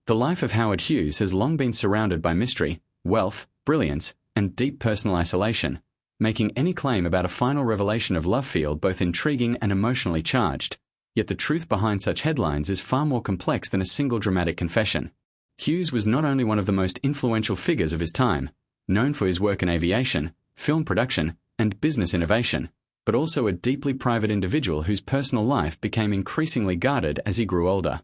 The life of Howard Hughes has long been surrounded by mystery, wealth, brilliance, and deep personal isolation, making any claim about a final revelation of love feel both intriguing and emotionally charged. Yet the truth behind such headlines is far more complex than a single dramatic confession. Hughes was not only one of the most influential figures of his time, known for his work in aviation, film production, and business innovation, but also a deeply private individual whose personal life became increasingly guarded as he grew older.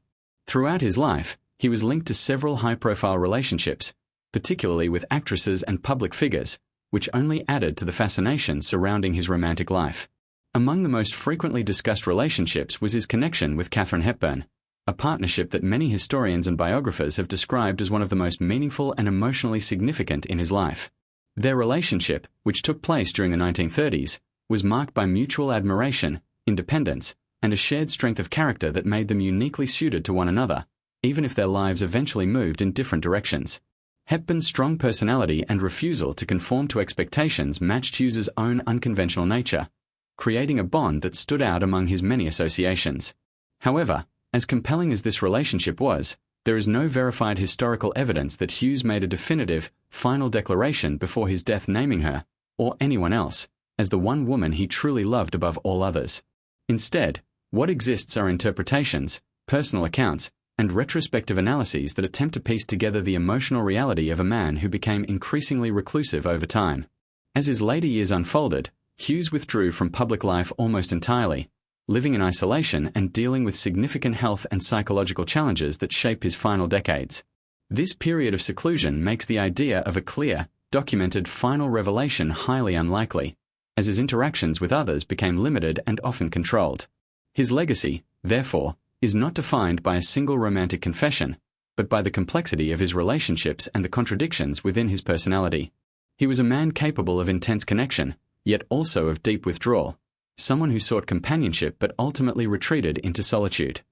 Throughout his life, he was linked to several high-profile relationships, particularly with actresses and public figures, which only added to the fascination surrounding his romantic life. Among the most frequently discussed relationships was his connection with Katharine Hepburn, a partnership that many historians and biographers have described as one of the most meaningful and emotionally significant in his life. Their relationship, which took place during the 1930s, was marked by mutual admiration, independence, and a shared strength of character that made them uniquely suited to one another, even if their lives eventually moved in different directions. Hepburn's strong personality and refusal to conform to expectations matched Hughes's own unconventional nature, creating a bond that stood out among his many associations. However, as compelling as this relationship was, there is no verified historical evidence that Hughes made a definitive, final declaration before his death naming her, or anyone else, as the one woman he truly loved above all others. Instead, what exists are interpretations, personal accounts, and retrospective analyses that attempt to piece together the emotional reality of a man who became increasingly reclusive over time. As his later years unfolded, Hughes withdrew from public life almost entirely, living in isolation and dealing with significant health and psychological challenges that shaped his final decades. This period of seclusion makes the idea of a clear, documented final revelation highly unlikely, as his interactions with others became limited and often controlled. His legacy, therefore, is not defined by a single romantic confession, but by the complexity of his relationships and the contradictions within his personality. He was a man capable of intense connection, yet also of deep withdrawal, someone who sought companionship but ultimately retreated into solitude.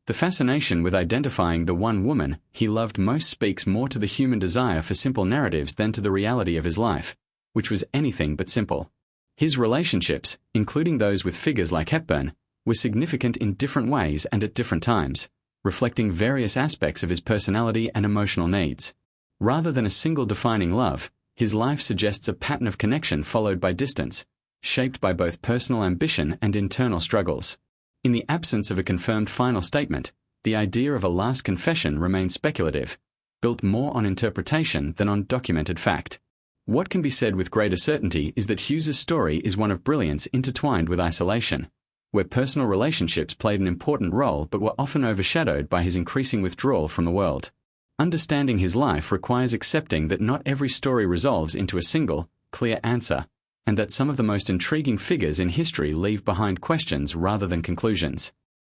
The fascination with identifying the one woman he loved most speaks more to the human desire for simple narratives than to the reality of his life, which was anything but simple. His relationships, including those with figures like Hepburn, were significant in different ways and at different times, reflecting various aspects of his personality and emotional needs. Rather than a single defining love, his life suggests a pattern of connection followed by distance, shaped by both personal ambition and internal struggles. In the absence of a confirmed final statement, the idea of a last confession remains speculative, built more on interpretation than on documented fact. What can be said with greater certainty is that Hughes's story is one of brilliance intertwined with isolation, where personal relationships played an important role but were often overshadowed by his increasing withdrawal from the world. Understanding his life requires accepting that not every story resolves into a single, clear answer, and that some of the most intriguing figures in history leave behind questions rather than conclusions.